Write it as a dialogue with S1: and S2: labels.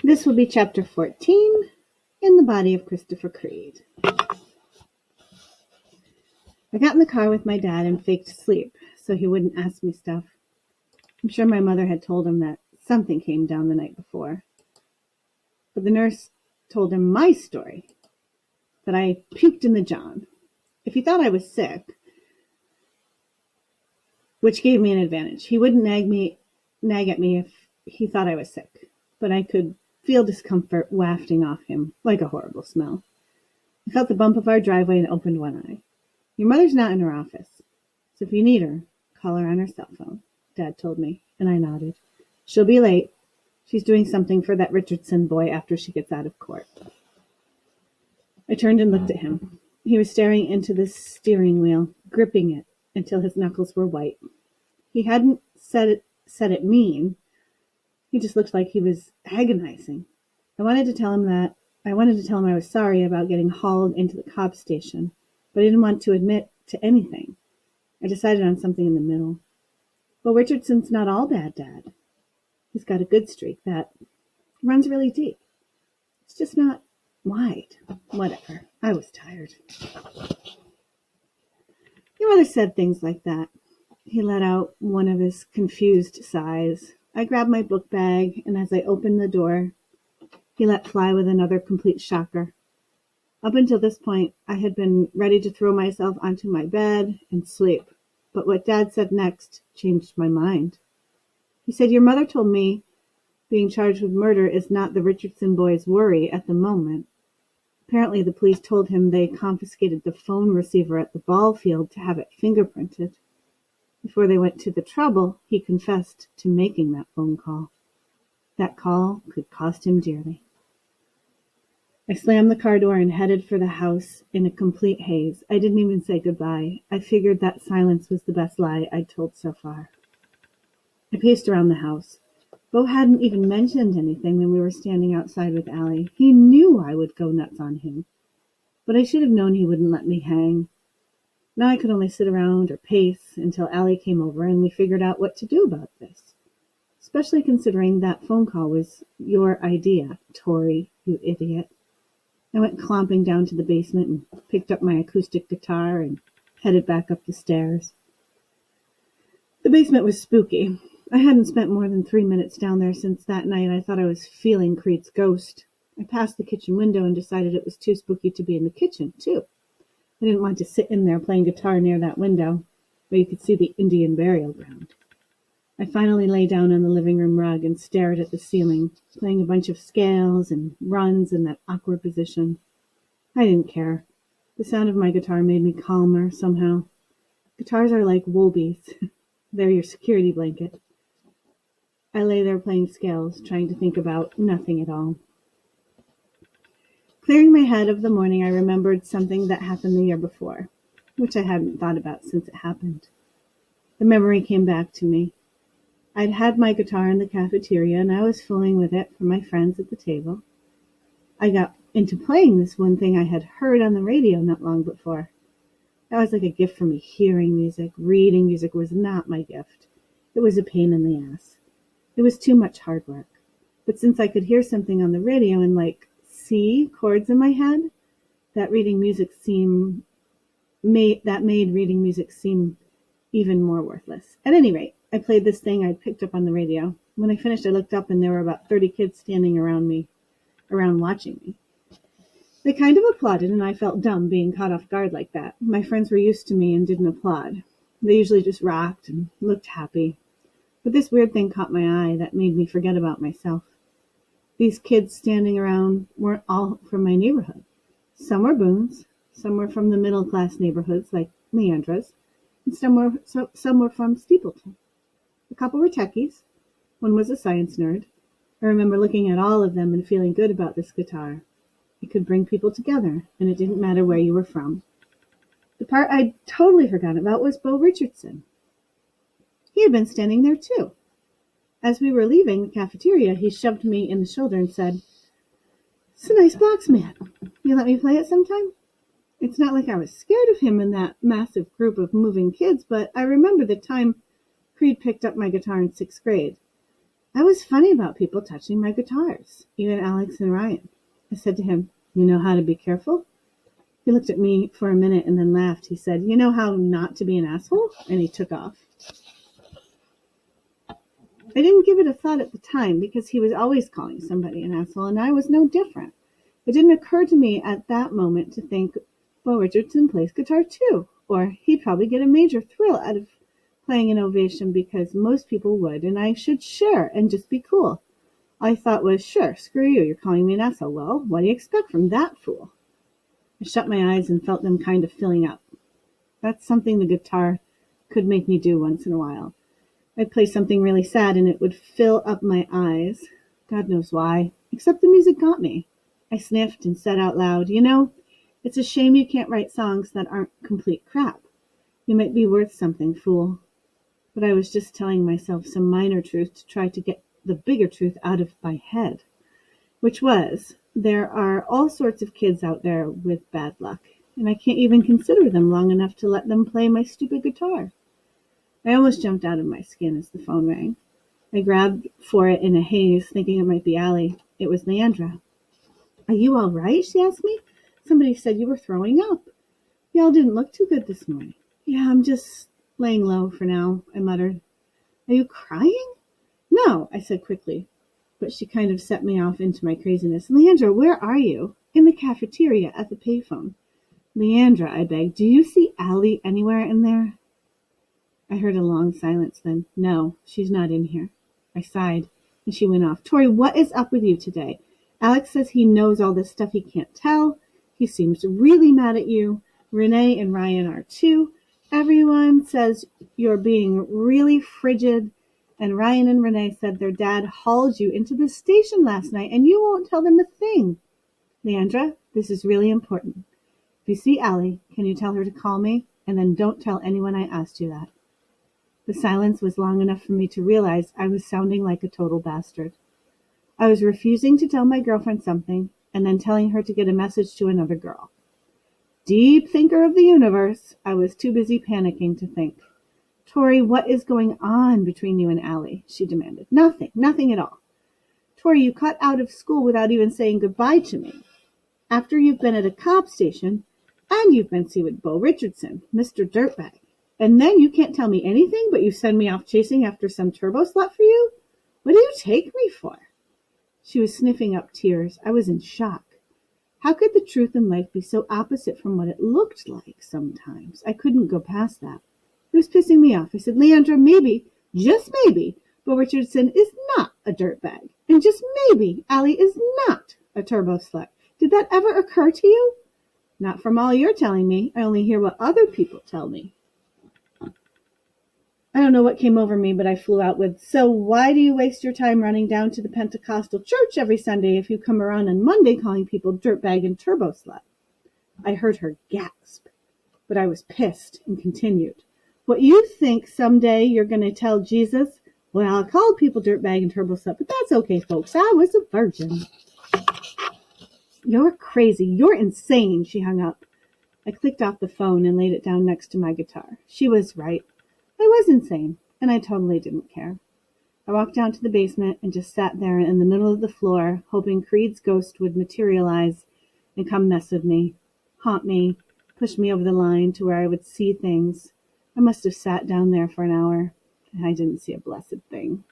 S1: This will be chapter 14, In the Body of Christopher Creed. I got in the car with my dad and faked sleep so he wouldn't ask me stuff. I'm sure my mother had told him that something came down the night before. But the nurse told him my story, that I puked in the john. If he thought I was sick, which gave me an advantage, he wouldn't nag at me if he thought I was sick, but I could feel discomfort wafting off him like a horrible smell. I felt the bump of our driveway and opened one eye. Your mother's not in her office, so if you need her, call her on her cell phone, Dad told me, and I nodded. She'll be late. She's doing something for that Richardson boy after she gets out of court. I turned and looked at him. He was staring into the steering wheel, gripping it until his knuckles were white. He hadn't said it mean. He just looked like he was agonizing. I wanted to tell him I was sorry about getting hauled into the cop station, but I didn't want to admit to anything. I decided on something in the middle. Well, Richardson's not all bad, Dad. He's got a good streak that runs really deep. It's just not wide. Whatever. I was tired. Your mother said things like that. He let out one of his confused sighs. I grabbed my book bag, and as I opened the door, he let fly with another complete shocker. Up until this point, I had been ready to throw myself onto my bed and sleep, but what Dad said next changed my mind. He said, your mother told me being charged with murder is not the Richardson boy's worry at the moment. Apparently, the police told him they confiscated the phone receiver at the ball field to have it fingerprinted. Before they went to the trouble, he confessed to making that phone call. That call could cost him dearly. I slammed the car door and headed for the house in a complete haze. I didn't even say goodbye. I figured that silence was the best lie I'd told so far. I paced around the house. Bo hadn't even mentioned anything when we were standing outside with Allie. He knew I would go nuts on him. But I should have known he wouldn't let me hang. Now I could only sit around or pace until Allie came over and we figured out what to do about this. Especially considering that phone call was your idea, Tori, you idiot. I went clomping down to the basement and picked up my acoustic guitar and headed back up the stairs. The basement was spooky. I hadn't spent more than 3 minutes down there since that night I thought I was feeling Creed's ghost. I passed the kitchen window and decided it was too spooky to be in the kitchen, too. I didn't want to sit in there playing guitar near that window, where you could see the Indian burial ground. I finally lay down on the living room rug and stared at the ceiling, playing a bunch of scales and runs in that awkward position. I didn't care. The sound of my guitar made me calmer somehow. Guitars are like woolbies. They're your security blanket. I lay there playing scales, trying to think about nothing at all. Clearing my head of the morning, I remembered something that happened the year before, which I hadn't thought about since it happened. The memory came back to me. I'd had my guitar in the cafeteria, and I was fooling with it for my friends at the table. I got into playing this one thing I had heard on the radio not long before. That was like a gift for me, hearing music. Reading music was not my gift. It was a pain in the ass. It was too much hard work. But since I could hear something on the radio and see chords in my head, that made reading music seem even more worthless. At any rate, I played this thing I'd picked up on the radio. When I finished, I looked up and there were about 30 kids standing around watching me. They kind of applauded, and I felt dumb being caught off guard like that. My friends were used to me and didn't applaud. They usually just rocked and looked happy. But this weird thing caught my eye that made me forget about myself. These kids standing around weren't all from my neighborhood. Some were Boones, some were from the middle-class neighborhoods like Leandra's, and some were from Steepleton. A couple were techies. One was a science nerd. I remember looking at all of them and feeling good about this guitar. It could bring people together, and it didn't matter where you were from. The part I'd totally forgotten about was Bo Richardson. He had been standing there, too. As we were leaving the cafeteria, he shoved me in the shoulder and said, "It's a nice box, man. You let me play it sometime?" It's not like I was scared of him in that massive group of moving kids, but I remember the time Creed picked up my guitar in 6th grade. I was funny about people touching my guitars, even Alex and Ryan. I said to him, "You know how to be careful?" He looked at me for a minute and then laughed. He said, "You know how not to be an asshole?" And he took off. I didn't give it a thought at the time because he was always calling somebody an asshole, and I was no different. It didn't occur to me at that moment to think, well, Richardson plays guitar too, or he'd probably get a major thrill out of playing an ovation because most people would, and I should share and just be cool. All I thought was, sure, screw you, you're calling me an asshole. Well, what do you expect from that fool? I shut my eyes and felt them kind of filling up. That's something the guitar could make me do once in a while. I'd play something really sad and it would fill up my eyes. God knows why, except the music got me. I sniffed and said out loud, "You know, it's a shame you can't write songs that aren't complete crap. You might be worth something, fool." But I was just telling myself some minor truth to try to get the bigger truth out of my head, which was, there are all sorts of kids out there with bad luck, and I can't even consider them long enough to let them play my stupid guitar. I almost jumped out of my skin as the phone rang. I grabbed for it in a haze, thinking it might be Allie. It was Leandra. "Are you all right?" she asked me. "Somebody said you were throwing up. Y'all didn't look too good this morning." "Yeah, I'm just laying low for now," I muttered. "Are you crying?" "No," I said quickly, but she kind of set me off into my craziness. "Leandra, where are you?" "In the cafeteria at the payphone." "Leandra," I begged, "do you see Allie anywhere in there?" I heard a long silence then. "No, she's not in here." I sighed, and she went off. "Tori, what is up with you today? Alex says he knows all this stuff he can't tell. He seems really mad at you. Renee and Ryan are too. Everyone says you're being really frigid. And Ryan and Renee said their dad hauled you into the station last night, and you won't tell them a thing. Leandra, this is really important. If you see Allie, can you tell her to call me? And then don't tell anyone I asked you that." The silence was long enough for me to realize I was sounding like a total bastard. I was refusing to tell my girlfriend something and then telling her to get a message to another girl. Deep thinker of the universe, I was too busy panicking to think. "Tori, what is going on between you and Allie?" she demanded. Nothing at all." "Tori, you cut out of school without even saying goodbye to me. After you've been at a cop station and you've been seen with Bo Richardson, Mr. Dirtbag. And then you can't tell me anything, but you send me off chasing after some turbo slut for you? What do you take me for?" She was sniffing up tears. I was in shock. How could the truth in life be so opposite from what it looked like sometimes? I couldn't go past that. It was pissing me off. I said, "Leandra, maybe, just maybe, Bo Richardson is not a dirtbag. And just maybe, Allie is not a turbo slut. Did that ever occur to you?" "Not from all you're telling me. I only hear what other people tell me." I don't know what came over me, but I flew out with, "So why do you waste your time running down to the Pentecostal church every Sunday if you come around on Monday calling people dirtbag and turbo slut?" I heard her gasp, but I was pissed and continued. "What, you think someday you're going to tell Jesus, 'Well, I called people dirtbag and turbo slut, but that's okay, folks. I was a virgin.'" "You're crazy. You're insane," she hung up. I clicked off the phone and laid it down next to my guitar. She was right. I was insane, and I totally didn't care. I walked down to the basement and just sat there in the middle of the floor, hoping Creed's ghost would materialize and come mess with me, haunt me, push me over the line to where I would see things. I must have sat down there for an hour, and I didn't see a blessed thing.